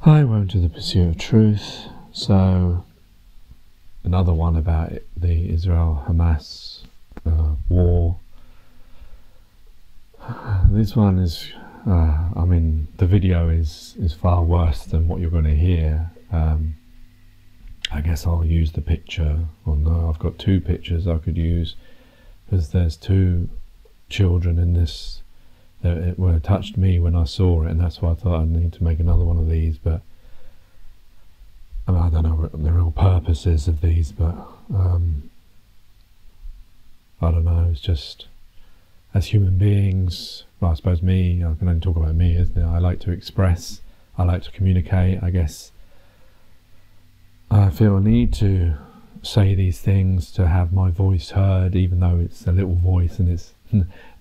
Hi, welcome to the Pursuit of Truth. So, another one about the Israel-Hamas war. This one is, the video is far worse than what you're going to hear. I guess I'll use the picture, or no, I've got two pictures I could use, because there's two children in this that were touched me when I saw it, and that's why I thought I need to make another one of these. But I don't know what the real purposes of these, but I don't know. It's just, as human beings, well, I suppose I can only talk about me, isn't it? I like to express, I like to communicate. I guess I feel a need to say these things, to have my voice heard, even though it's a little voice, and it's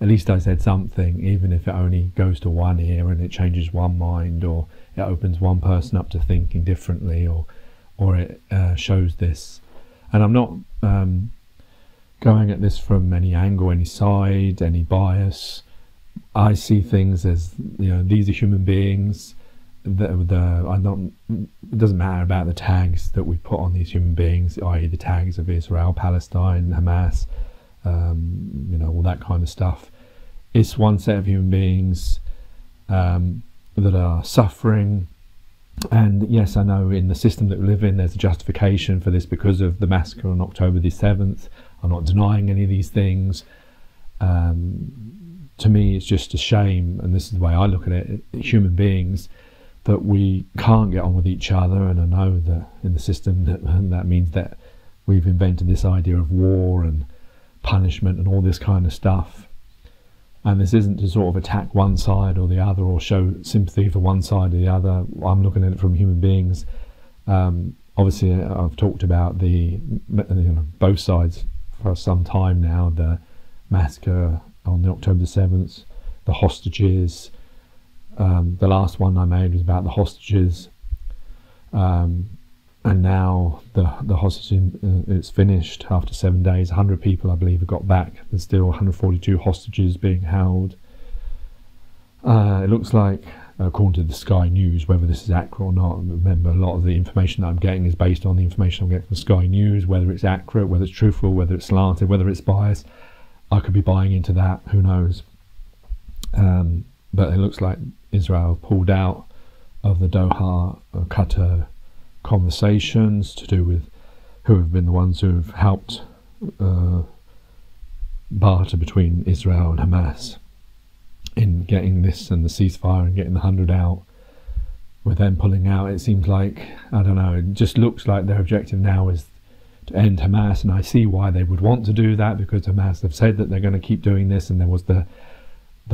at least I said something, even if it only goes to one ear and it changes one mind, or it opens one person up to thinking differently, or it shows this. And I'm not going at this from any angle, any side, any bias. I see things as, these are human beings. It doesn't matter about the tags that we put on these human beings, i.e. the tags of Israel, Palestine, Hamas, all that kind of stuff. It's one set of human beings that are suffering. And yes, I know in the system that we live in, there's a justification for this because of the massacre on October the 7th. I'm not denying any of these things. To me, it's just a shame, and this is the way I look at it, human beings, that we can't get on with each other. And I know that in the system that means that we've invented this idea of war and punishment and all this kind of stuff. And this isn't to sort of attack one side or the other, or show sympathy for one side or the other. I'm looking at it from human beings. Obviously, I've talked about both sides for some time now. The massacre on the October 7th, the hostages. The last one I made was about the hostages. And now the hostage, it's finished after 7 days. 100 people, I believe, have got back. There's still 142 hostages being held. It looks like, according to the Sky News, whether this is accurate or not, remember, a lot of the information that I'm getting is based on the information I'm getting from Sky News, whether it's accurate, whether it's truthful, whether it's slanted, whether it's biased. I could be buying into that, who knows. But it looks like Israel pulled out of the Doha, Qatar conversations to do with who have been the ones who have helped barter between Israel and Hamas in getting this and the ceasefire and getting the 100 out. With them pulling out, it seems like, I don't know, it just looks like their objective now is to end Hamas, and I see why they would want to do that, because Hamas have said that they're going to keep doing this. And there was the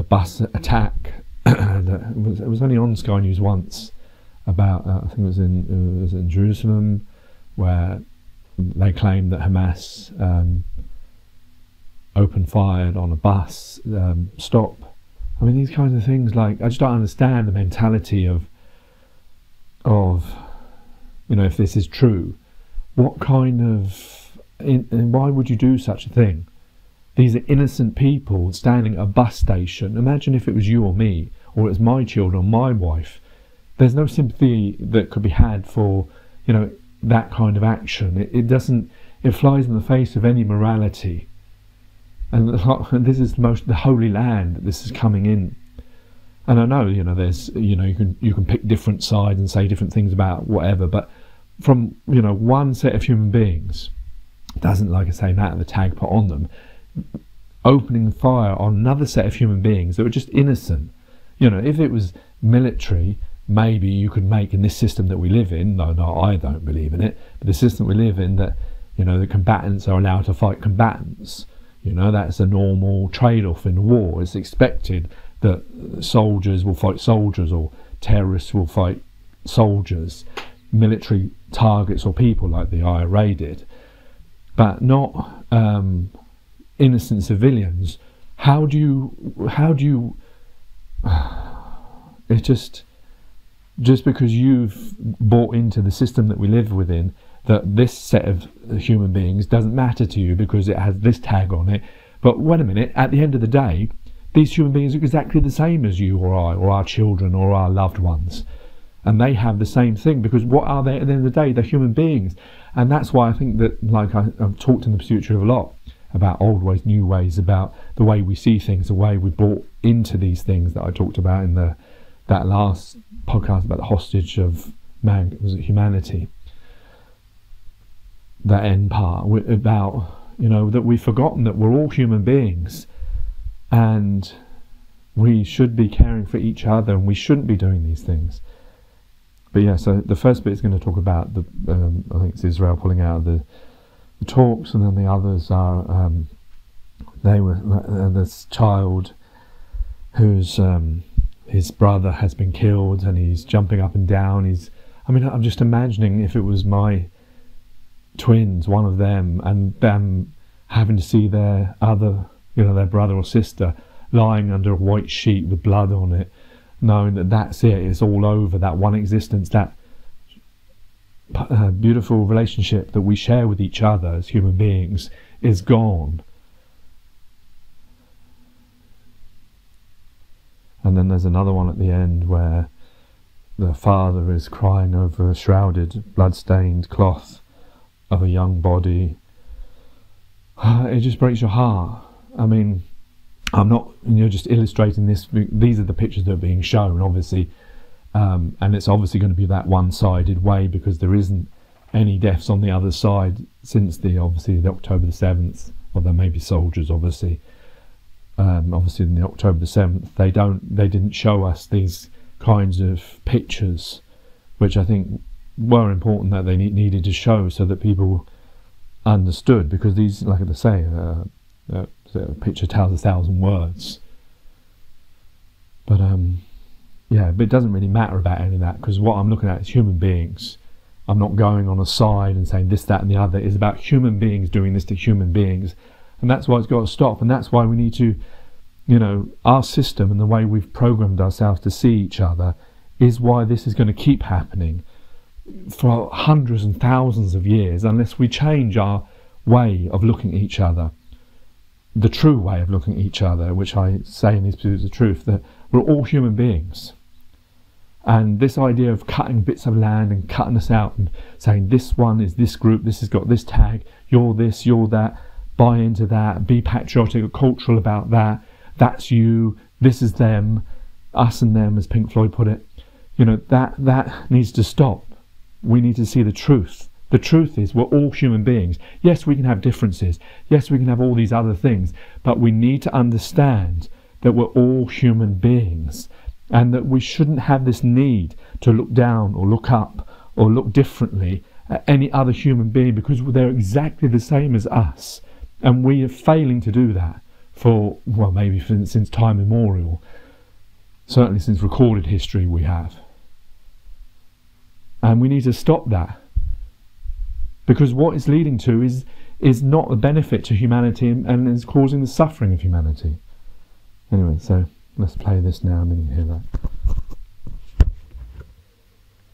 bus attack that it was only on Sky News once, about I think it was in Jerusalem, where they claimed that Hamas opened fire on a bus stop. I mean, these kinds of things, like, I just don't understand the mentality of if this is true, what kind of why would you do such a thing? These are innocent people standing at a bus station. Imagine if it was you or me, or it was my children or my wife. There's no sympathy that could be had for, that kind of action. It flies in the face of any morality. And this is the holy land that this is coming in. And I know, there's, you can pick different sides and say different things about whatever, but from, one set of human beings, doesn't, like I say, matter the tag put on them, opening fire on another set of human beings that were just innocent. If it was military, maybe you could make, in this system that we live in, no, I don't believe in it, but the system we live in, that, the combatants are allowed to fight combatants. That's a normal trade-off in war. It's expected that soldiers will fight soldiers, or terrorists will fight soldiers, military targets or people, like the IRA did, but not innocent civilians. How do you it's just because you've bought into the system that we live within, that this set of human beings doesn't matter to you because it has this tag on it. But wait a minute, at the end of the day, these human beings are exactly the same as you or I, or our children, or our loved ones. and they have the same thing, because what are they at the end of the day? They're human beings. And that's why I think that, like I've talked in the Pursuit of Truth a lot about old ways, new ways, about the way we see things, the way we brought into these things that I talked about in that last podcast about the hostage of man, was it humanity? That end part about, that we've forgotten that we're all human beings, and we should be caring for each other, and we shouldn't be doing these things. But yeah, so the first bit is going to talk about the I think it's Israel pulling out of the talks, and then the others are this child whose his brother has been killed, and he's jumping up and down. I'm just imagining if it was my twins, one of them, and them having to see their other, their brother or sister lying under a white sheet with blood on it, knowing that that's it, it's all over, that one existence, that beautiful relationship that we share with each other as human beings is gone. And then there's another one at the end where the father is crying over a shrouded, blood-stained cloth of a young body. It just breaks your heart. I mean, I'm not, just illustrating this. These are the pictures that are being shown, obviously, and it's obviously going to be that one-sided way, because there isn't any deaths on the other side since the October the 7th. Well, there may be soldiers, obviously. Obviously, in the October the 7th, they didn't show us these kinds of pictures, which I think were important that they needed to show, so that people understood, because these, like I say, a picture tells 1,000 words. But but it doesn't really matter about any of that, because what I'm looking at is human beings. I'm not going on a side and saying this, that and the other. It's about human beings doing this to human beings, and that's why it's got to stop. And that's why we need to, our system and the way we've programmed ourselves to see each other is why this is going to keep happening for hundreds and thousands of years, unless we change our way of looking at each other, the true way of looking at each other, which I say in these Pursuits of Truth, that we're all human beings. And this idea of cutting bits of land and cutting us out and saying this one is this group, this has got this tag, you're this, you're that, buy into that, be patriotic or cultural about that, that's you, this is them, us and them, as Pink Floyd put it, that needs to stop. We need to see the truth. The truth is we're all human beings. Yes, we can have differences. Yes, we can have all these other things. But we need to understand that we're all human beings, and that we shouldn't have this need to look down or look up or look differently at any other human being, because they're exactly the same as us. And we are failing to do that since time immemorial. Certainly since recorded history we have. And we need to stop that, because what it's leading to is not a benefit to humanity, and is causing the suffering of humanity. Anyway, so let's play this now and then you can hear that.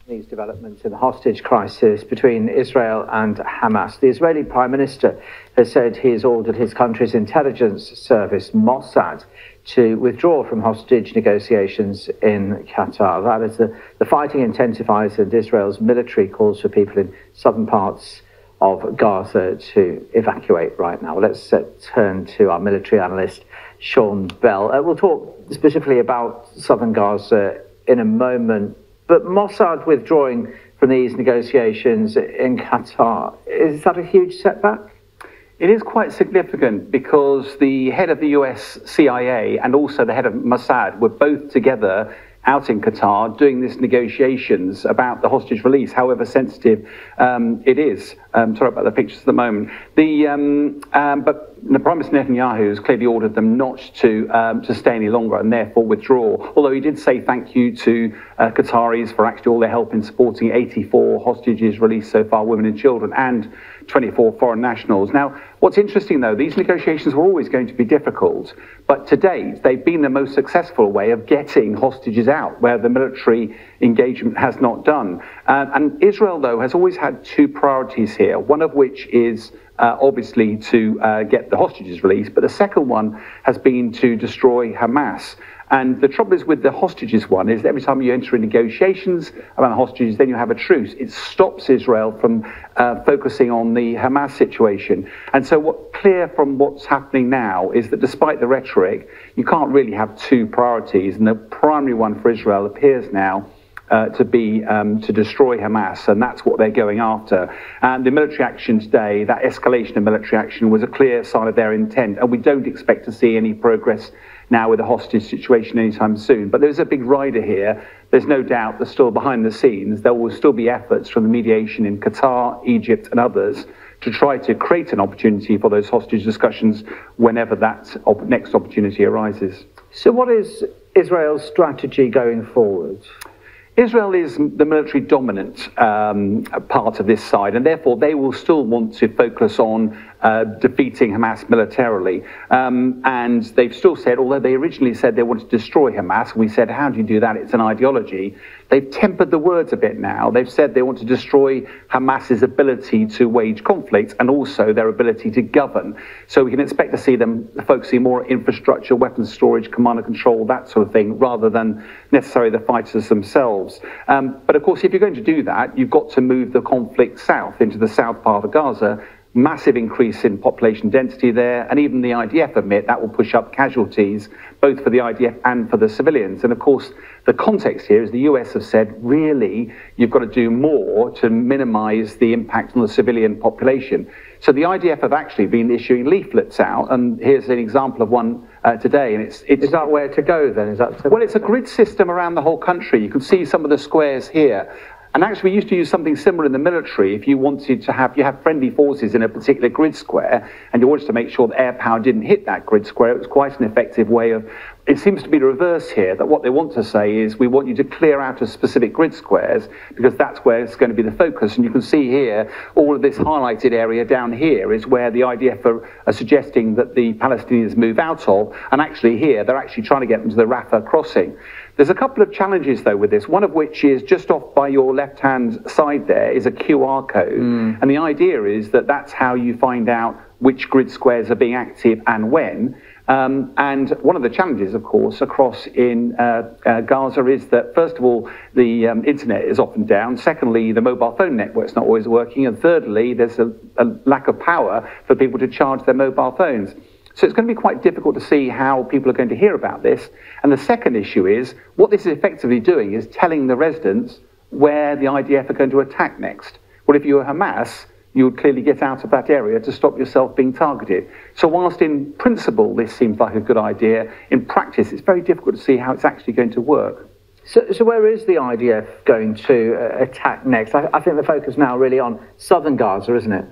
These developments in the hostage crisis between Israel and Hamas. The Israeli Prime Minister has said he has ordered his country's intelligence service, Mossad, to withdraw from hostage negotiations in Qatar. That is, the fighting intensifies, and Israel's military calls for people in southern parts of Gaza to evacuate right now. Let's turn to our military analyst, Sean Bell. We'll talk specifically about southern Gaza in a moment, but Mossad withdrawing from these negotiations in Qatar, is that a huge setback? It is quite significant, because the head of the US CIA and also the head of Mossad were both together out in Qatar doing these negotiations about the hostage release, however sensitive it is. Sorry about the pictures at the moment. But the Prime Minister Netanyahu has clearly ordered them not to stay any longer and therefore withdraw. Although he did say thank you to Qataris for actually all their help in supporting 84 hostages released so far, women and children, and 24 foreign nationals. Now, what's interesting, though, these negotiations were always going to be difficult, but to date, they've been the most successful way of getting hostages out, where the military engagement has not done. And Israel, though, has always had two priorities here, one of which is obviously to get the hostages released, but the second one has been to destroy Hamas. And the trouble is with the hostages one is every time you enter in negotiations around the hostages, then you have a truce. It stops Israel from focusing on the Hamas situation. And so what's clear from what's happening now is that despite the rhetoric, you can't really have two priorities. And the primary one for Israel appears now to be to destroy Hamas, and that's what they're going after. And the military action today, that escalation of military action, was a clear sign of their intent, and we don't expect to see any progress now with the hostage situation anytime soon. But there's a big rider here. There's no doubt that still behind the scenes there will still be efforts from the mediation in Qatar, Egypt and others to try to create an opportunity for those hostage discussions whenever that next opportunity arises. So what is Israel's strategy going forward? Israel is the military dominant part of this side, and therefore they will still want to focus on defeating Hamas militarily. And they've still said, although they originally said they wanted to destroy Hamas, we said, how do you do that? It's an ideology. They've tempered the words a bit now. They've said they want to destroy Hamas's ability to wage conflict and also their ability to govern. So we can expect to see them focusing more on infrastructure, weapons storage, command and control, that sort of thing, rather than necessarily the fighters themselves. But of course, if you're going to do that, you've got to move the conflict south into the south part of Gaza. Massive increase in population density there, and even the IDF admit that will push up casualties, both for the IDF and for the civilians. And of course, the context here is the US have said, really, you've got to do more to minimize the impact on the civilian population. So the IDF have actually been issuing leaflets out, and here's an example of one today. And it's is that where to go then? Is that well, it's a grid system around the whole country. You can see some of the squares here. And actually, we used to use something similar in the military. If you wanted to have, you have friendly forces in a particular grid square, and you wanted to make sure that air power didn't hit that grid square, it was quite an effective way of. It seems to be the reverse here, that what they want to say is we want you to clear out of specific grid squares because that's where it's going to be the focus. And you can see here, all of this highlighted area down here is where the IDF are suggesting that the Palestinians move out of. And actually here, they're actually trying to get them to the Rafah crossing. There's a couple of challenges, though, with this, one of which is just off by your left-hand side there is a QR code. And the idea is that that's how you find out which grid squares are being active and when. And one of the challenges, of course, across in Gaza is that, first of all, the internet is often down. Secondly, the mobile phone network's not always working. And thirdly, there's a lack of power for people to charge their mobile phones. So it's going to be quite difficult to see how people are going to hear about this. And the second issue is, what this is effectively doing is telling the residents where the IDF are going to attack next. Well, if you were Hamas, you would clearly get out of that area to stop yourself being targeted. So whilst in principle this seems like a good idea, in practice it's very difficult to see how it's actually going to work. So where is the IDF going to attack next? I think the focus now really on southern Gaza, isn't it?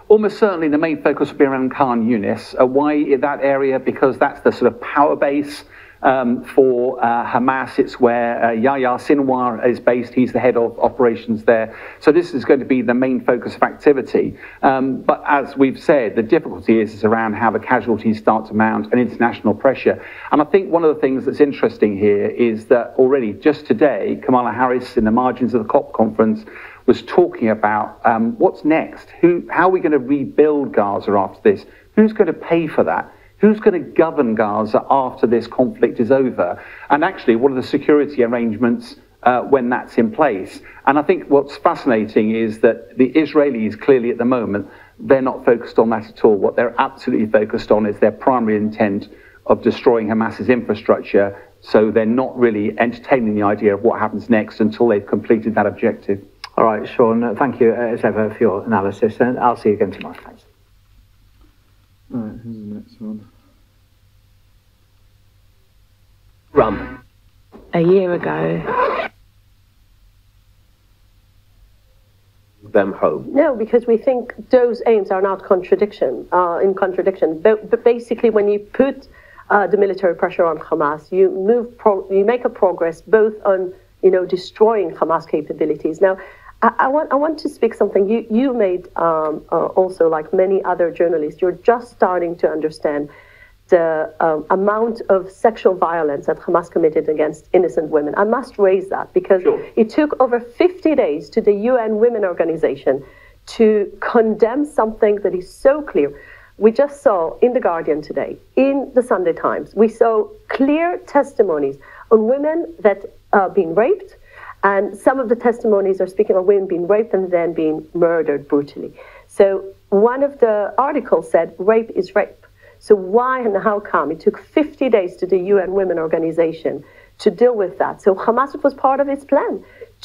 Almost certainly the main focus will be around Khan Yunis. Why that area? Because that's the sort of power base for Hamas. It's where Yahya Sinwar is based. He's the head of operations there. So this is going to be the main focus of activity. But as we've said, the difficulty is around how the casualties start to mount and international pressure. And I think one of the things that's interesting here is that already just today, Kamala Harris in the margins of the COP conference was talking about what's next. How are we going to rebuild Gaza after this? Who's going to pay for that? Who's going to govern Gaza after this conflict is over? And actually, what are the security arrangements when that's in place? And I think what's fascinating is that the Israelis clearly at the moment, they're not focused on that at all. What they're absolutely focused on is their primary intent of destroying Hamas's infrastructure. So they're not really entertaining the idea of what happens next until they've completed that objective. All right, Sean, thank you as ever for your analysis, and I'll see you again tomorrow. Thanks. All right, here's the next one. Rum. A year ago. Them home. No, because we think those aims are not in contradiction. But basically, when you put the military pressure on Hamas, you make a progress both on destroying Hamas capabilities. Now, I want to speak something. You made also, like many other journalists, you're just starting to understand the amount of sexual violence that Hamas committed against innocent women. I must raise that because It took over 50 days to the UN Women Organization to condemn something that is so clear. We just saw in The Guardian today, in the Sunday Times, we saw clear testimonies on women that are being raped, and some of the testimonies are speaking of women being raped and then being murdered brutally. So one of the articles said, rape is rape. So why and how come it took 50 days to the UN Women Organization to deal with that? So Hamas, it was part of its plan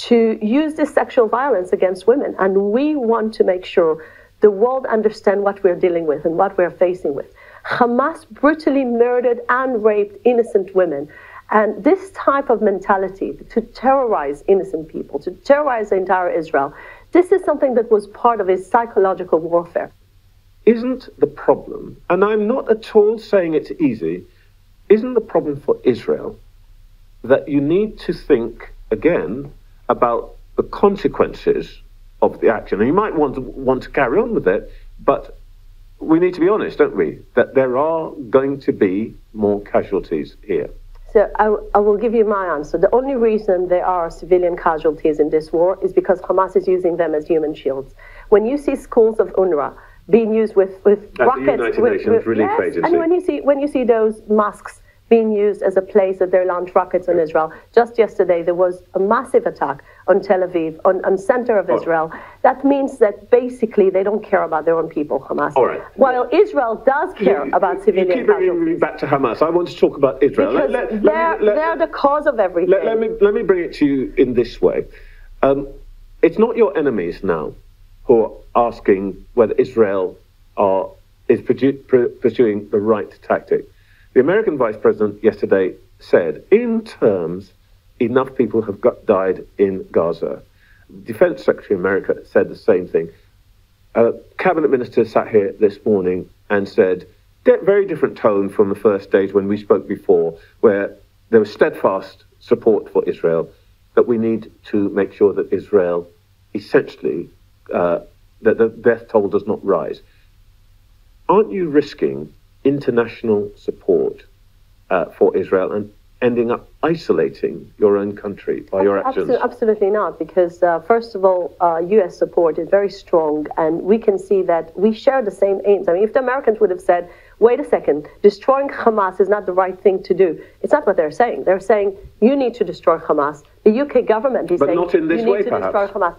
to use this sexual violence against women. And we want to make sure the world understand what we're dealing with and what we're facing with. Hamas brutally murdered and raped innocent women. And this type of mentality to terrorize innocent people, to terrorize the entire Israel, this is something that was part of his psychological warfare. Isn't the problem, and I'm not at all saying it's easy, isn't the problem for Israel that you need to think again about the consequences of the action? And you might want to carry on with it, but we need to be honest, don't we, that there are going to be more casualties here. So I will give you my answer. The only reason there are civilian casualties in this war is because Hamas is using them as human shields. When you see schools of UNRWA being used with rockets, the United Nations Relief Agency. And when you see those mosques being used as a place that they launch rockets on Israel. Just yesterday, there was a massive attack on Tel Aviv, on center of Israel. That means that basically they don't care about their own people, Hamas. All right. While Israel does care about civilian You keep bringing me casualties. back to Hamas. I want to talk about Israel. Because they're the cause of everything. Let me bring it to you in this way. It's not your enemies now who are asking whether Israel is pursuing the right tactic. The American Vice President yesterday said, in terms, enough people have died in Gaza. Defense Secretary of America said the same thing. Cabinet Minister sat here this morning and said, very different tone from the first stage when we spoke before, where there was steadfast support for Israel, that we need to make sure that Israel essentially, that the death toll does not rise. Aren't you risking international support for Israel and ending up isolating your own country by your actions? Absolutely not, because first of all, U.S. support is very strong, and we can see that we share the same aims. I mean, if the Americans would have said, wait a second, destroying Hamas is not the right thing to do, it's not what they're saying. They're saying, you need to destroy Hamas. The UK government is saying, not in this you need way, to perhaps. destroy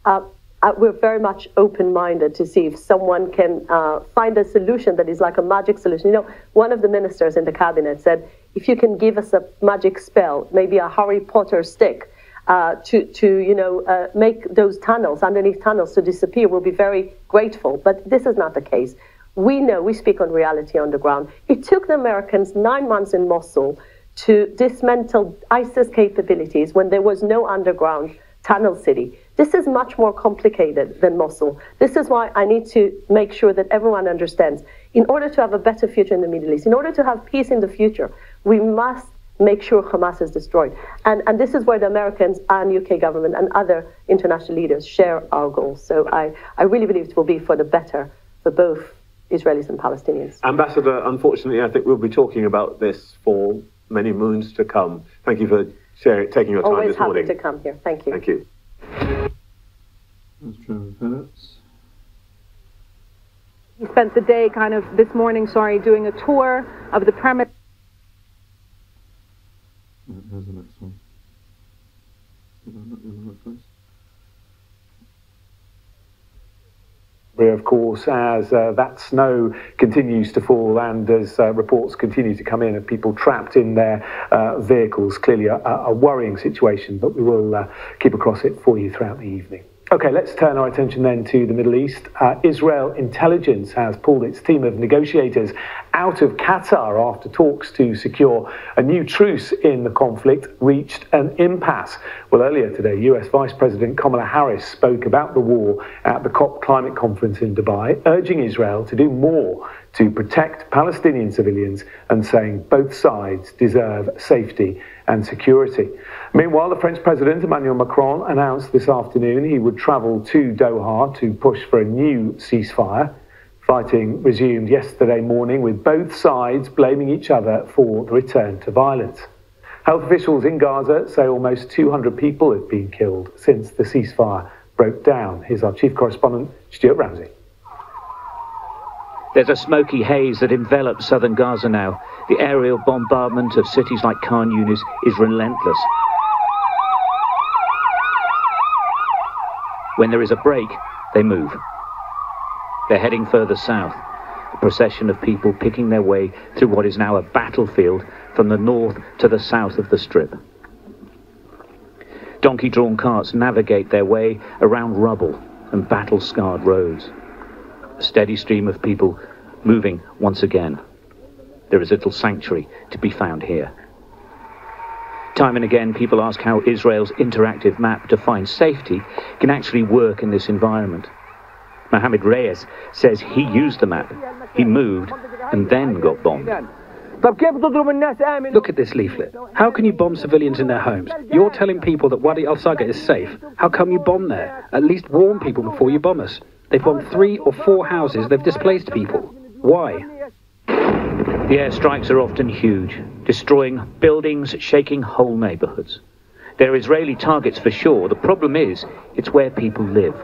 Hamas. We're very much open-minded to see if someone can find a solution that is like a magic solution. You know, one of the ministers in the cabinet said, if you can give us a magic spell, maybe a Harry Potter stick, to make those tunnels, underneath tunnels, to disappear, we'll be very grateful. But this is not the case. We know, we speak on reality on the ground. It took the Americans 9 months in Mosul to dismantle ISIS capabilities when there was no underground tunnel city. This is much more complicated than Mosul. This is why I need to make sure that everyone understands. In order to have a better future in the Middle East, in order to have peace in the future, we must make sure Hamas is destroyed. And this is where the Americans and UK government and other international leaders share our goals. So I really believe it will be for the better for both Israelis and Palestinians. Ambassador, unfortunately, I think we'll be talking about this for many moons to come. Thank you for taking your time Always this morning. happy to come here. Thank you. Thank you. That's Trevor Phillips. He spent the day this morning, doing a tour of the premise. Here's the next one. Did I not do the right place? Of course, as that snow continues to fall and as reports continue to come in of people trapped in their vehicles, clearly a worrying situation, but we will keep across it for you throughout the evening. Okay, let's turn our attention then to the Middle East. Israel intelligence has pulled its team of negotiators out of Qatar after talks to secure a new truce in the conflict reached an impasse. Well, earlier today, US Vice President Kamala Harris spoke about the war at the COP climate conference in Dubai, urging Israel to do more to protect Palestinian civilians and saying both sides deserve safety and security. Meanwhile, the French President Emmanuel Macron announced this afternoon he would travel to Doha to push for a new ceasefire. Fighting resumed yesterday morning with both sides blaming each other for the return to violence. Health officials in Gaza say almost 200 people have been killed since the ceasefire broke down. Here's our chief correspondent, Stuart Ramsey. There's a smoky haze that envelops southern Gaza now. The aerial bombardment of cities like Khan Yunis is relentless. When there is a break, they move. They're heading further south, a procession of people picking their way through what is now a battlefield from the north to the south of the Strip. Donkey-drawn carts navigate their way around rubble and battle-scarred roads. A steady stream of people moving once again. There is little sanctuary to be found here. Time and again, people ask how Israel's interactive map to find safety can actually work in this environment. Mohammed Reyes says he used the map, he moved, and then got bombed. Look at this leaflet. How can you bomb civilians in their homes? You're telling people that Wadi al-Saga is safe. How come you bomb there? At least warn people before you bomb us. They've bombed 3 or 4 houses. They've displaced people. Why? The airstrikes are often huge, destroying buildings, shaking whole neighborhoods. They're Israeli targets for sure. The problem is, it's where people live.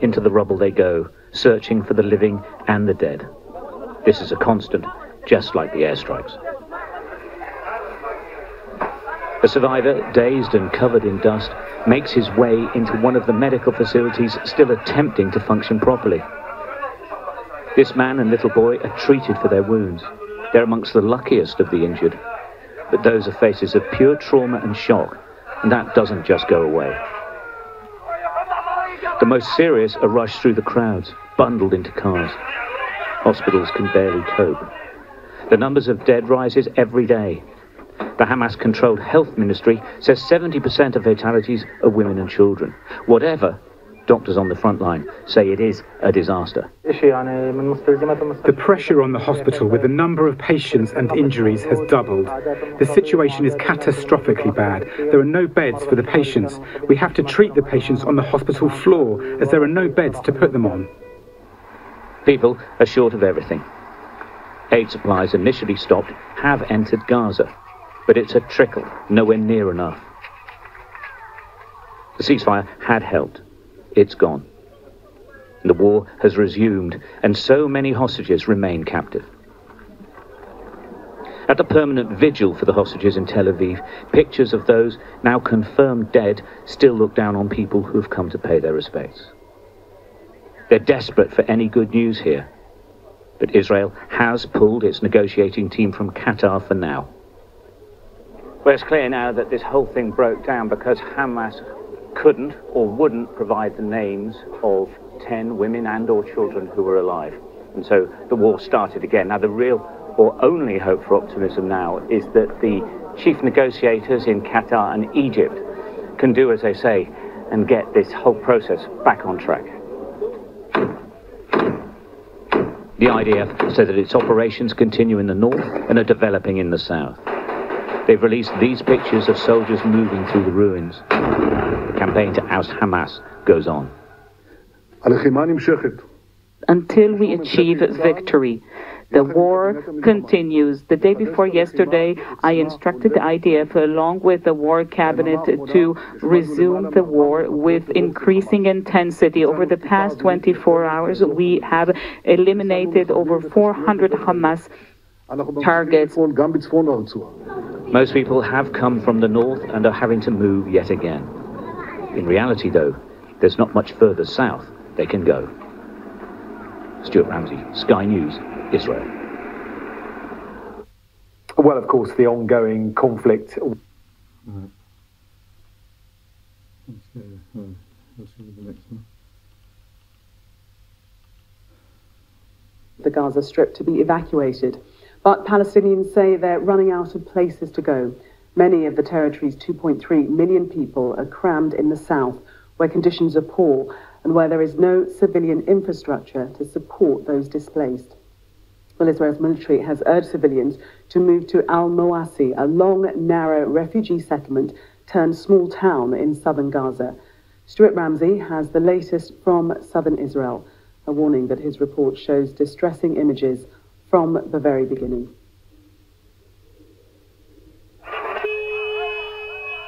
Into the rubble they go, searching for the living and the dead. This is a constant, just like the airstrikes. A survivor, dazed and covered in dust, makes his way into one of the medical facilities still attempting to function properly. This man and little boy are treated for their wounds. They're amongst the luckiest of the injured. But those are faces of pure trauma and shock, and that doesn't just go away. The most serious are rushed through the crowds, bundled into cars. Hospitals can barely cope. The numbers of dead rises every day. The Hamas-controlled health ministry says 70% of fatalities are women and children. Whatever, doctors on the front line say it is a disaster. The pressure on the hospital with the number of patients and injuries has doubled. The situation is catastrophically bad. There are no beds for the patients. We have to treat the patients on the hospital floor as there are no beds to put them on. People are short of everything. Aid supplies initially stopped have entered Gaza, but it's a trickle, nowhere near enough. The ceasefire had helped. It's gone. The war has resumed, and so many hostages remain captive. At the permanent vigil for the hostages in Tel Aviv, pictures of those now confirmed dead still look down on people who have come to pay their respects. They're desperate for any good news here, but Israel has pulled its negotiating team from Qatar for now. Well, it's clear now that this whole thing broke down because Hamas couldn't or wouldn't provide the names of 10 women and or children who were alive. And so the war started again. Now the real or only hope for optimism now is that the chief negotiators in Qatar and Egypt can do as they say and get this whole process back on track. The IDF said that its operations continue in the north and are developing in the south. They've released these pictures of soldiers moving through the ruins. The campaign to oust Hamas goes on. Until we achieve victory, the war continues. The day before yesterday, I instructed the IDF, along with the war cabinet, to resume the war with increasing intensity. Over the past 24 hours, we have eliminated over 400 Hamas targets. Most people have come from the north and are having to move yet again. In reality, though, there's not much further south they can go. Stuart Ramsey, Sky News, Israel. Well, of course, the ongoing conflict. Let's see the next one. The Gaza Strip to be evacuated, but Palestinians say they're running out of places to go. Many of the territory's 2.3 million people are crammed in the south, where conditions are poor and where there is no civilian infrastructure to support those displaced. Well, Israel's military has urged civilians to move to Al-Mawasi, a long, narrow refugee settlement turned small town in southern Gaza. Stuart Ramsey has the latest from southern Israel, a warning that his report shows distressing images from the very beginning.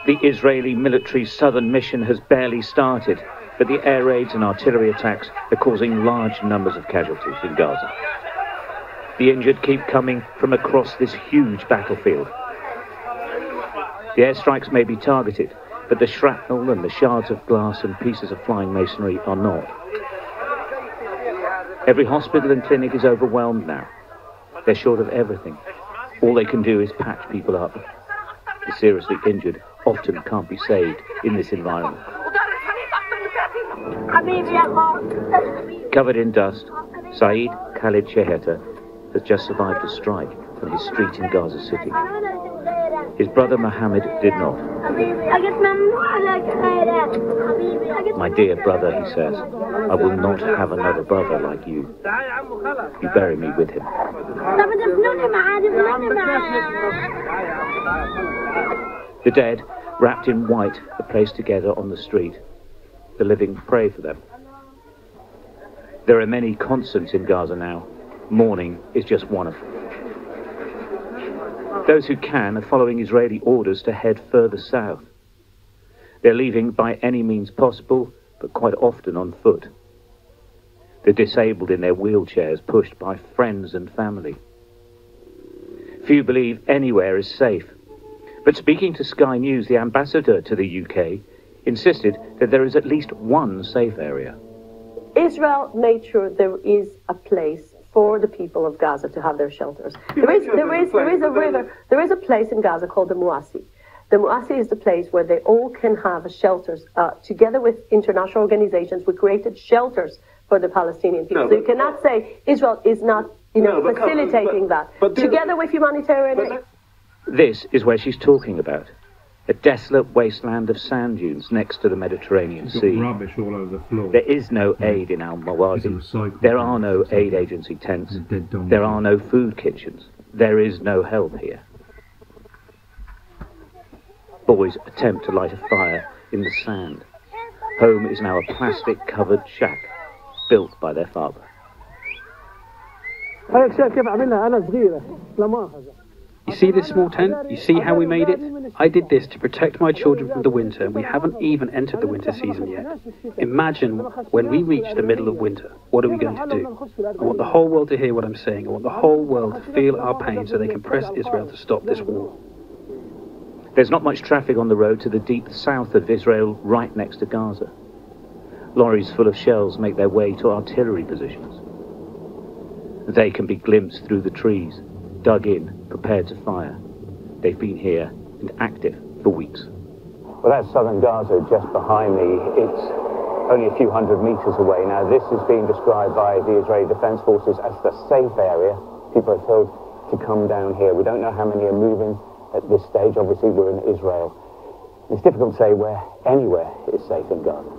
The Israeli military's southern mission has barely started. but the air raids and artillery attacks are causing large numbers of casualties in Gaza. The injured keep coming from across this huge battlefield. The airstrikes may be targeted, but the shrapnel and the shards of glass and pieces of flying masonry are not. Every hospital and clinic is overwhelmed now. They're short of everything. All they can do is patch people up. The seriously injured often can't be saved in this environment. Covered in dust, Saeed Khalid Sheheta has just survived a strike on his street in Gaza City. His brother Mohammed did not. My dear brother, he says, I will not have another brother like you. You bury me with him. The dead, wrapped in white, are placed together on the street. The living pray for them. There are many constants in Gaza now. Mourning is just one of them. Those who can are following Israeli orders to head further south. They're leaving by any means possible, but quite often on foot. The disabled in their wheelchairs, pushed by friends and family. Few believe anywhere is safe. But speaking to Sky News, the ambassador to the UK insisted that there is at least one safe area. Israel made sure there is a place for the people of Gaza to have their shelters. There is a place in Gaza called the Muasi. The Muasi is the place where they all can have shelters. Together with international organizations, we created shelters for the Palestinian people. No, so you cannot say Israel is not, facilitating that. Together with humanitarian aid. This is where she's talking about. A desolate wasteland of sand dunes next to the Mediterranean Sea. Rubbish all over the floor. There is no aid in Al-Mawazi. There are no aid agency tents. There are no food kitchens. There is no help here. Boys attempt to light a fire in the sand. Home is now a plastic-covered shack built by their father. You see this small tent? You see how we made it? I did this to protect my children from the winter, and we haven't even entered the winter season yet. Imagine when we reach the middle of winter, what are we going to do? I want the whole world to hear what I'm saying. I want the whole world to feel our pain so they can press Israel to stop this war. There's not much traffic on the road to the deep south of Israel, right next to Gaza. Lorries full of shells make their way to artillery positions. They can be glimpsed through the trees, dug in, prepared to fire. They've been here and active for weeks. Well, that's southern Gaza just behind me. It's only a few hundred meters away. Now, this is being described by the Israeli Defense Forces as the safe area. People are told to come down here. We don't know how many are moving at this stage. Obviously, we're in Israel. It's difficult to say where anywhere is safe in Gaza.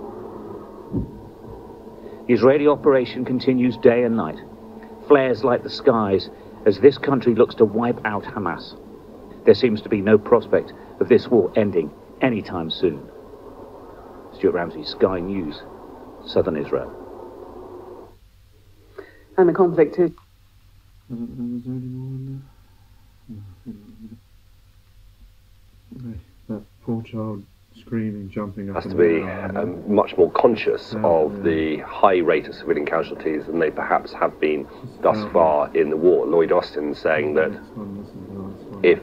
The Israeli operation continues day and night. Flares light the skies as this country looks to wipe out Hamas. There seems to be no prospect of this war ending anytime soon. Stuart Ramsey, Sky News, Southern Israel. And the conflict is... That poor child screaming, jumping up. Has to be much more conscious of the high rate of civilian casualties than they perhaps have been thus far in the war. Lloyd Austin saying that if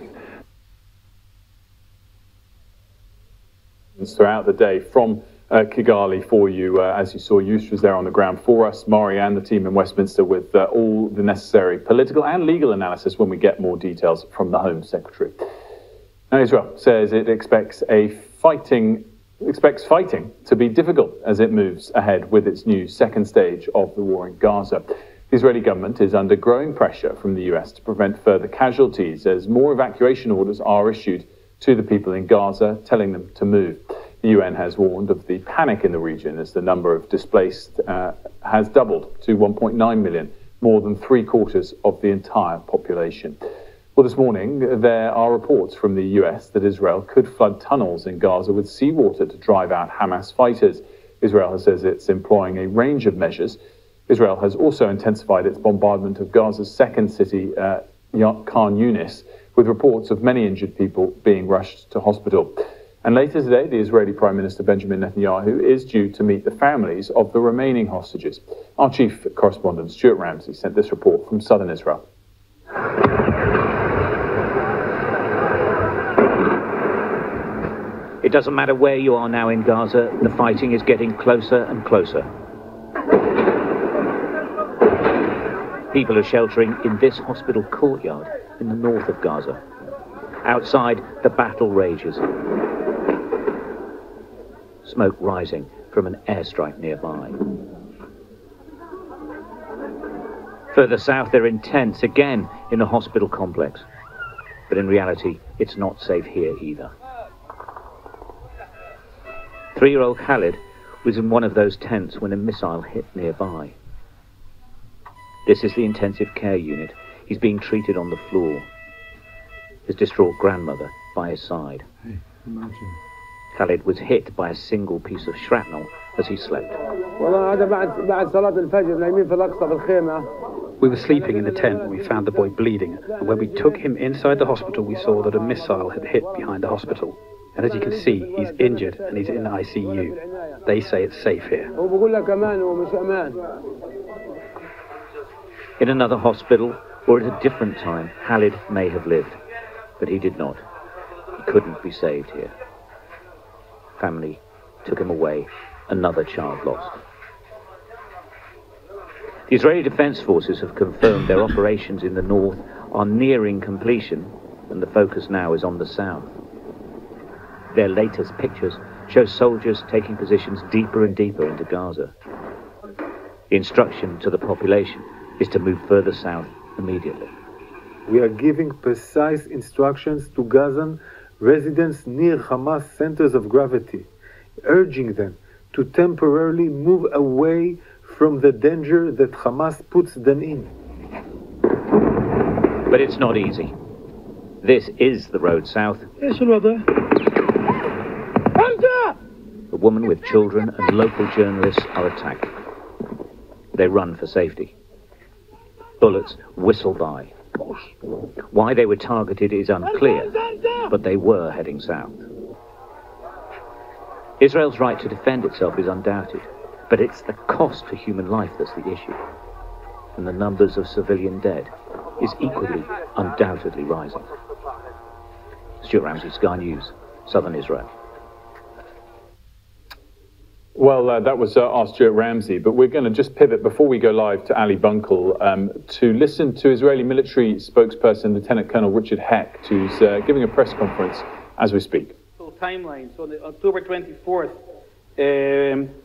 throughout the day from Kigali for you, as you saw, Yusra was there on the ground for us, Mari and the team in Westminster with all the necessary political and legal analysis when we get more details from the Home Secretary. Now, Israel says it expects fighting to be difficult as it moves ahead with its new second stage of the war in Gaza. The Israeli government is under growing pressure from the US to prevent further casualties as more evacuation orders are issued to the people in Gaza, telling them to move. The UN has warned of the panic in the region as the number of displaced has doubled to 1.9 million, more than 3/4 of the entire population. Well, this morning, there are reports from the US that Israel could flood tunnels in Gaza with seawater to drive out Hamas fighters. Israel says it's employing a range of measures. Israel has also intensified its bombardment of Gaza's second city, Khan Yunis, with reports of many injured people being rushed to hospital. And later today, the Israeli Prime Minister Benjamin Netanyahu is due to meet the families of the remaining hostages. Our chief correspondent, Stuart Ramsey, sent this report from southern Israel. It doesn't matter where you are now in Gaza, the fighting is getting closer and closer. People are sheltering in this hospital courtyard in the north of Gaza. Outside, the battle rages. Smoke rising from an airstrike nearby. Further south, they're in tents again in the hospital complex. But in reality, it's not safe here either. 3-year-old Khalid was in one of those tents when a missile hit nearby. This is the intensive care unit. He's being treated on the floor. His distraught grandmother by his side. Hey, imagine. Khalid was hit by a single piece of shrapnel as he slept. We were sleeping in the tent when we found the boy bleeding, and when we took him inside the hospital we saw that a missile had hit behind the hospital. And as you can see, he's injured and he's in the ICU. They say it's safe here. In another hospital, or at a different time, Khalid may have lived, but he did not. He couldn't be saved here. Family took him away, another child lost. The Israeli Defense Forces have confirmed their operations in the north are nearing completion, and the focus now is on the south. Their latest pictures show soldiers taking positions deeper and deeper into Gaza. The instruction to the population is to move further south immediately. We are giving precise instructions to Gazan residents near Hamas centers of gravity, urging them to temporarily move away from the danger that Hamas puts them in. But it's not easy. This is the road south. A woman with children and local journalists are attacked. They run for safety. Bullets whistle by. Why they were targeted is unclear, but they were heading south. Israel's right to defend itself is undoubted, but it's the cost to human life that's the issue. And the numbers of civilian dead is equally, undoubtedly rising. Stuart Ramsey, Sky News, Southern Israel. Well, that was our Stuart Ramsey, but we're going to just pivot before we go live to Ali Bunkel to listen to Israeli military spokesperson Lieutenant Colonel Richard Hecht, who's giving a press conference as we speak. Timeline. So on October 24th,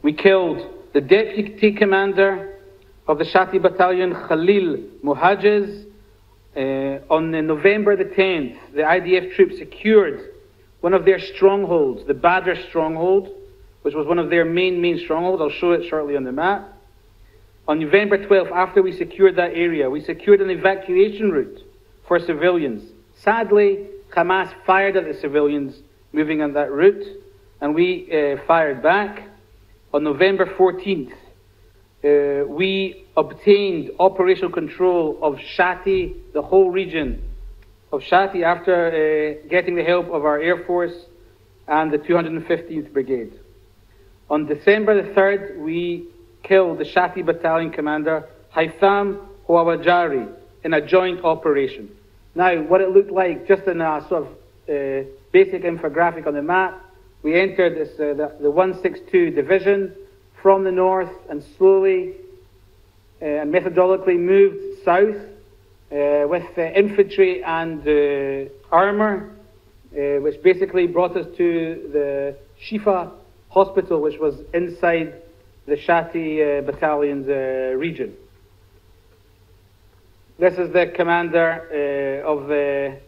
we killed the deputy commander of the Shati Battalion, Khalil Muhajiz. On November the 10th, the IDF troops secured one of their strongholds, the Badr stronghold, which was one of their main strongholds. I'll show it shortly on the map. On November 12th, after we secured that area, we secured an evacuation route for civilians. Sadly, Hamas fired at the civilians moving on that route, and we fired back. On November 14th, we obtained operational control of Shati, the whole region of Shati, after getting the help of our Air Force and the 215th Brigade. On December the 3rd, we killed the Shati Battalion commander, Haitham Hawajari, in a joint operation. Now, what it looked like, just in a sort of basic infographic on the map, we entered this, the 162 Division from the north and slowly and methodologically moved south with infantry and armour, which basically brought us to the Shifa hospital, which was inside the Shati battalion's region. This is the commander of the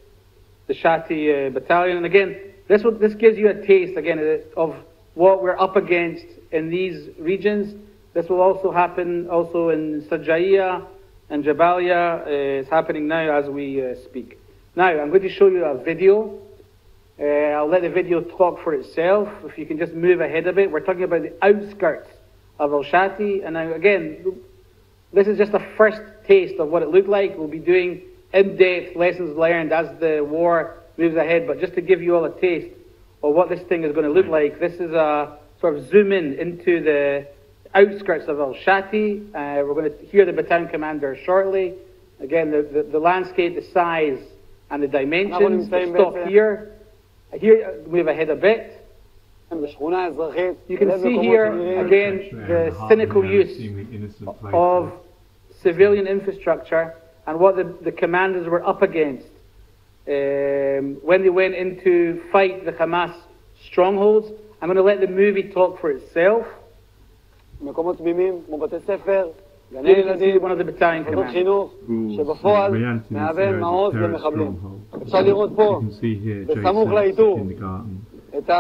Shati battalion, and again, this gives you a taste again of what we're up against in these regions. This will also happen also in Sajaiya and Jabalia. It's happening now as we speak. Now I'm going to show you a video. I'll let the video talk for itself. If you can just move ahead a bit. We're talking about the outskirts of Al-Shati. And now again, this is just a first taste of what it looked like. We'll be doing in-depth lessons learned as the war moves ahead. But just to give you all a taste or what this thing is going to look like. This is a sort of zoom in into the outskirts of El Shati. We're going to hear the battalion commander shortly. Again, the landscape, the size, and the dimensions. We'll stop here. Here, move ahead a bit. You can see here, again, the cynical use of civilian infrastructure and what the commanders were up against when they went in to fight the Hamas strongholds. I'm going to let the movie talk for itself. Here you can see one of the battalion commanders. You can see here Jason's kindergarten. את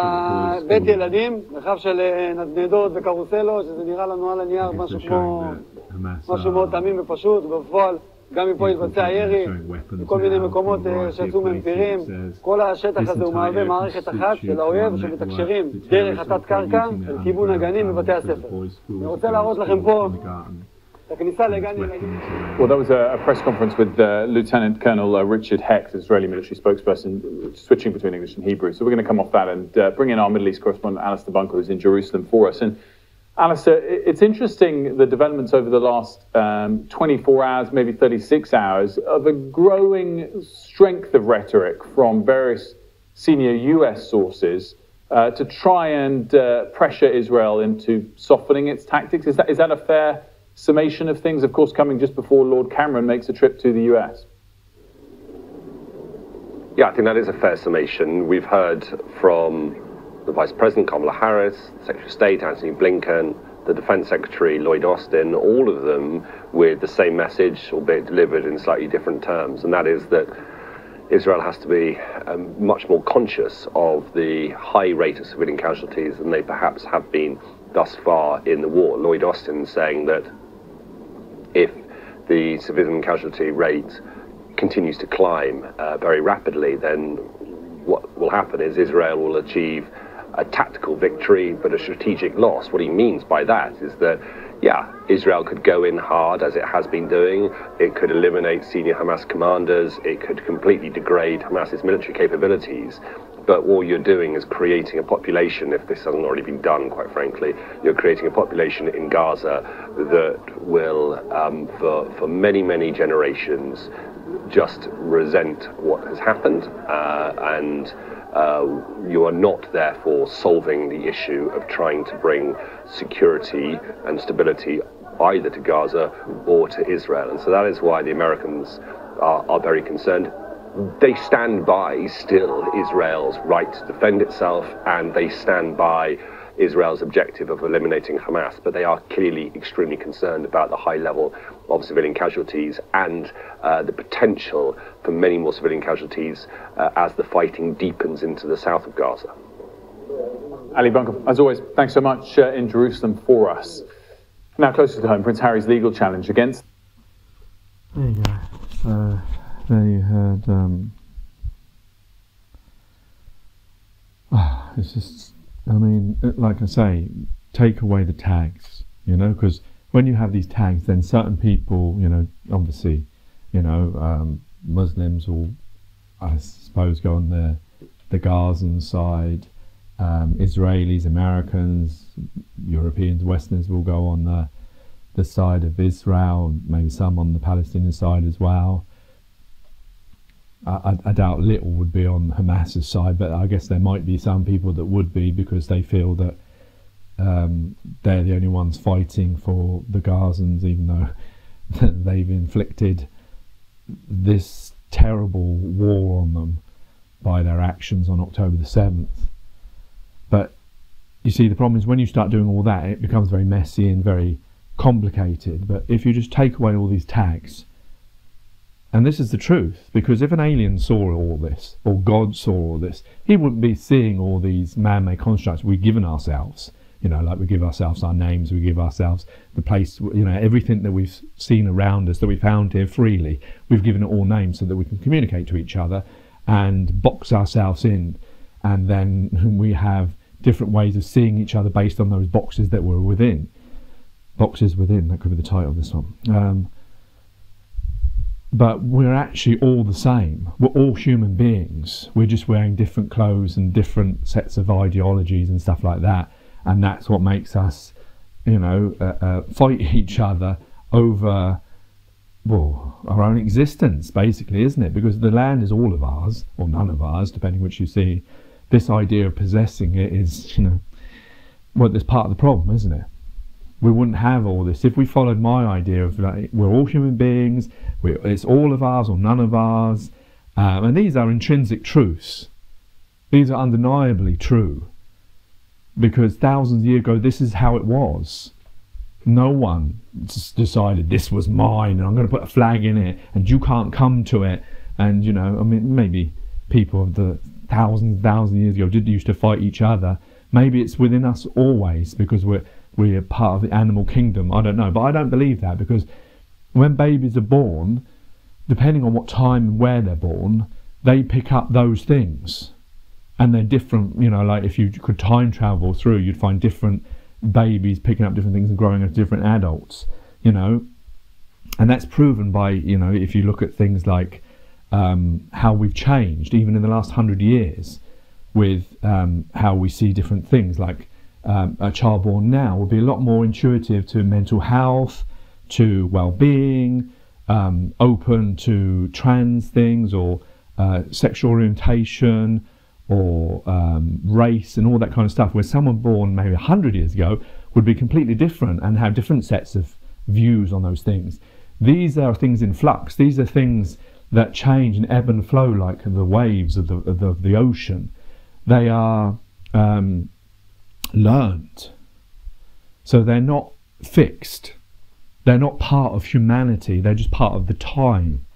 בית ילדים, מרחב של נדנדות וקרוסלות, שזה נראה לנו על הנייר משהו מאוד תמים ופשוט, ובפועל גם מפה יתבצע ירי, בכל מיני מקומות שיצאו מהם פירים. כל השטח הזה הוא מהווה מערכת אחת של האויב שמתקשרים דרך התת קרקע אל כיוון הגנים בבתי הספר. אני רוצה להראות לכם פה Well, that was a press conference with Lieutenant Colonel Richard Hecht, Israeli military spokesperson, switching between English and Hebrew. So we're going to come off that and bring in our Middle East correspondent, Alistair Bunker, who's in Jerusalem for us. And Alistair, it's interesting the developments over the last 24 hours, maybe 36 hours, of a growing strength of rhetoric from various senior US sources to try and pressure Israel into softening its tactics. Is that a fair summation of things, of course, coming just before Lord Cameron makes a trip to the US? Yeah, I think that is a fair summation. We've heard from the Vice President, Kamala Harris, Secretary of State, Antony Blinken, the Defense Secretary, Lloyd Austin, all of them with the same message, albeit delivered in slightly different terms, and that is that Israel has to be much more conscious of the high rate of civilian casualties than they perhaps have been thus far in the war. Lloyd Austin saying that if the civilian casualty rate continues to climb very rapidly, then what will happen is Israel will achieve a tactical victory but a strategic loss. What he means by that is that, yeah, Israel could go in hard as it has been doing. It could eliminate senior Hamas commanders. It could completely degrade Hamas's military capabilities. But all you're doing is creating a population, if this hasn't already been done, quite frankly, you're creating a population in Gaza that will, for many, many generations, just resent what has happened. And you are not, therefore, solving the issue of trying to bring security and stability either to Gaza or to Israel. And so that is why the Americans are very concerned. They stand by still Israel's right to defend itself, and they stand by Israel's objective of eliminating Hamas, but they are clearly extremely concerned about the high level of civilian casualties and the potential for many more civilian casualties as the fighting deepens into the south of Gaza. Ali Bunker, as always, thanks so much in Jerusalem for us. Now closer to home, Prince Harry's legal challenge against... There you go. So there you heard... it's just... I mean, like I say, take away the tags, you know, because when you have these tags, then certain people, you know, obviously, you know, Muslims will, I suppose, go on the Gazan side, Israelis, Americans, Europeans, Westerners will go on the side of Israel, maybe some on the Palestinian side as well. I doubt little would be on Hamas's side, but I guess there might be some people that would be, because they feel that they're the only ones fighting for the Gazans, even though they've inflicted this terrible war on them by their actions on October the 7th. But you see, the problem is when you start doing all that, it becomes very messy and very complicated. But if you just take away all these tags, and this is the truth, because if an alien saw all this, or God saw all this, he wouldn't be seeing all these man-made constructs we've given ourselves. You know, like we give ourselves our names, we give ourselves the place, you know, everything that we've seen around us, that we found here freely, we've given it all names so that we can communicate to each other and box ourselves in. And then we have different ways of seeing each other based on those boxes that we're within. Boxes within, that could be the title of this one. but we're actually all the same. We're all human beings. We're just wearing different clothes and different sets of ideologies and stuff like that, and that's what makes us, fight each other over, well, our own existence, basically, isn't it? Because the land is all of ours, or none of ours, depending which you see. This idea of possessing it is, that's part of the problem, isn't it? We wouldn't have all this if we followed my idea of we're all human beings, it's all of ours or none of ours, and these are intrinsic truths. These are undeniably true, because thousands of years ago this is how it was. No one decided this was mine and I'm going to put a flag in it and you can't come to it. And maybe people of the thousands of years ago used to fight each other. Maybe it's within us always, because we're part of the animal kingdom. I don't know, but I don't believe that, because when babies are born, depending on what time and where they're born, they pick up those things, and they're different. Like if you could time travel through, you'd find different babies picking up different things and growing as different adults. And that's proven by if you look at things like how we've changed even in the last 100 years with how we see different things, like a child born now will be a lot more intuitive to mental health, to well-being, open to trans things, or sexual orientation, or race and all that kind of stuff, where someone born maybe 100 years ago would be completely different and have different sets of views on those things. These are things in flux. These are things that change and ebb and flow like the waves of the ocean. They are learned, so they're not fixed. They're not part of humanity. They're just part of the time.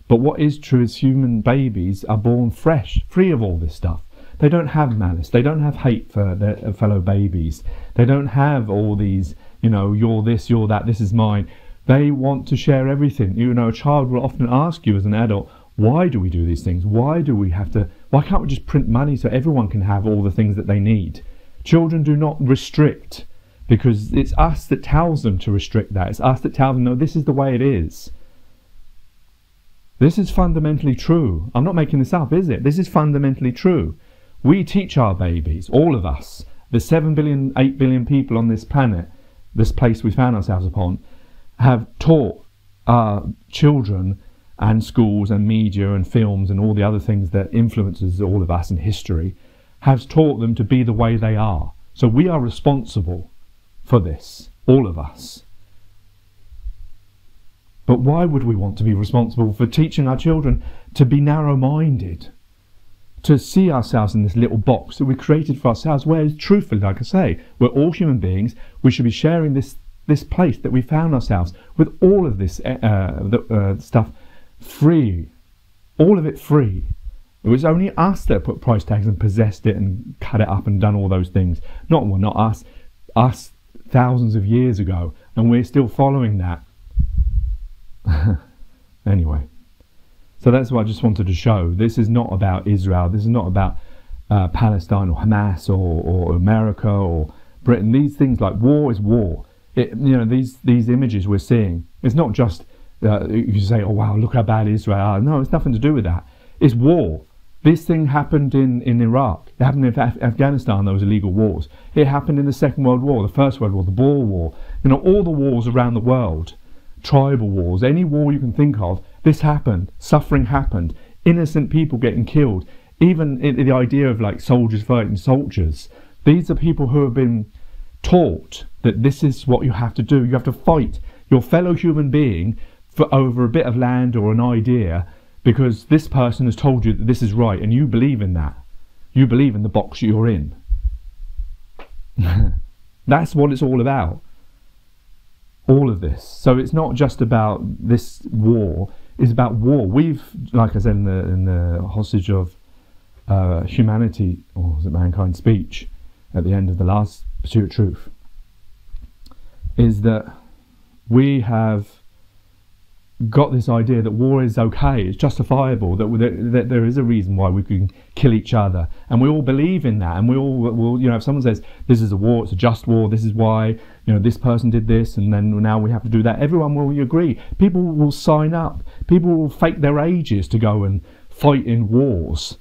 But what is true is human babies are born fresh, free of all this stuff. They don't have malice. They don't have hate for their fellow babies. They don't have all these, you're this, you're that, this is mine. They want to share everything. A child will often ask you as an adult, why do we do these things? Why can't we just print money so everyone can have all the things that they need? Children do not restrict, because it's us that tells them to restrict that. It's us that tells them, no, this is the way it is. This is fundamentally true. I'm not making this up, is it? This is fundamentally true. We teach our babies, all of us, the 7 billion, 8 billion people on this planet, this place we found ourselves upon, have taught our children and schools and media and films and all the other things that influences all of us in history, has taught them to be the way they are. So we are responsible for this, all of us. But why would we want to be responsible for teaching our children to be narrow-minded, to see ourselves in this little box that we created for ourselves, whereas truthfully, like I say, we're all human beings. We should be sharing this place that we found ourselves with all of this stuff free, all of it free. It was only us that put price tags and possessed it and cut it up and done all those things. Not us thousands of years ago, and we're still following that. Anyway, so that's what I just wanted to show. This is not about Israel. This is not about Palestine or Hamas or America or Britain. These things, like war is war. These images we're seeing, it's not just you say, oh wow, look how bad Israel. No, it's nothing to do with that. It's war. This thing happened in Iraq. It happened in Afghanistan. There was illegal wars. It happened in the Second World War, the First World War, the Boer War. All the wars around the world, tribal wars, any war you can think of. This happened. Suffering happened. Innocent people getting killed. Even the idea of like soldiers fighting soldiers. These are people who have been taught that this is what you have to do. You have to fight your fellow human being for over a bit of land or an idea, because this person has told you that this is right, and you believe in that. You believe in the box you're in. That's what it's all about. All of this. So it's not just about this war. It's about war. We've, like I said in the Hostage of Humanity, or was it Mankind speech, at the end of the last Pursuit of Truth, is that we have got this idea that war is okay, it's justifiable, that there is a reason why we can kill each other, and we all believe in that, and we all will, you know, if someone says this is a war, it's a just war, this is why, you know, this person did this and then now we have to do that, everyone will agree. People will sign up, people will fake their ages to go and fight in wars.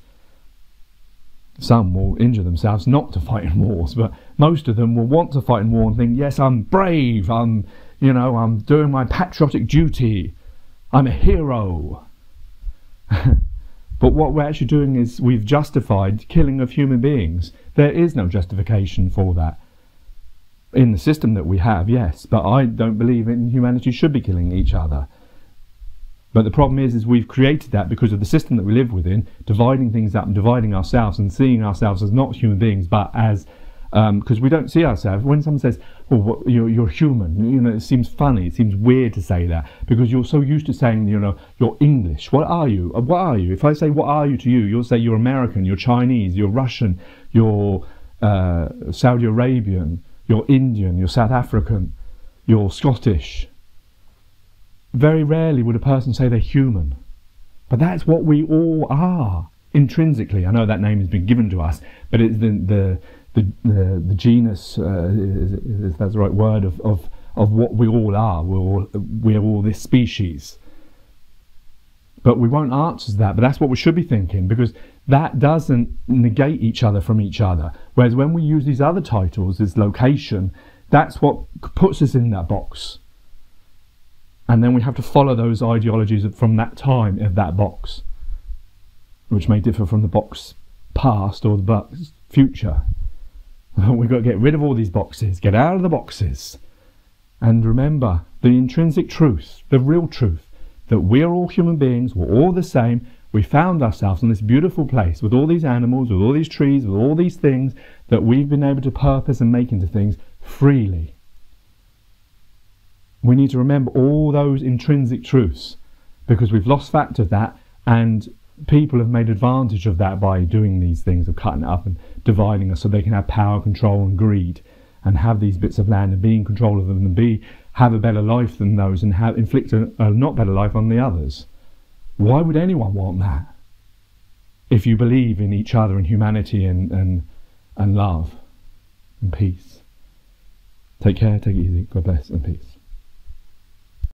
Some will injure themselves not to fight in wars, but most of them will want to fight in war and think, yes, I'm brave, I'm doing my patriotic duty, I'm a hero. But what we're actually doing is we've justified killing of human beings. There is no justification for that. In the system that we have, yes, but I don't believe in humanity should be killing each other. But the problem is we've created that because of the system that we live within, dividing things up and dividing ourselves and seeing ourselves as not human beings, but as, because we don't see ourselves. When someone says, "Oh, you're human," you know, it seems funny, it seems weird to say that because you're so used to saying, you know, you're English. What are you? What are you? If I say, "What are you?" to you, you'll say you're American, you're Chinese, you're Russian, you're Saudi Arabian, you're Indian, you're South African, you're Scottish. Very rarely would a person say they're human, but that's what we all are intrinsically. I know that name has been given to us, but it's the genus, if that's the right word, of what we all are. We're all this species. But we won't answer that. But that's what we should be thinking, because that doesn't negate each other from each other. Whereas when we use these other titles, this location, that's what puts us in that box. And then we have to follow those ideologies from that time of that box, which may differ from the box past or the box future. We've got to get rid of all these boxes, get out of the boxes, and remember the intrinsic truth, the real truth, that we're all human beings, we're all the same. We found ourselves in this beautiful place with all these animals, with all these trees, with all these things that we've been able to purpose and make into things freely. We need to remember all those intrinsic truths, because we've lost fact of that, and people have made advantage of that by doing these things, of cutting it up and dividing us so they can have power, control and greed, and have these bits of land and be in control of them and have a better life than those, and inflict a not better life on the others. Why would anyone want that if you believe in each other and humanity and love and peace? Take care, take it easy, God bless and peace.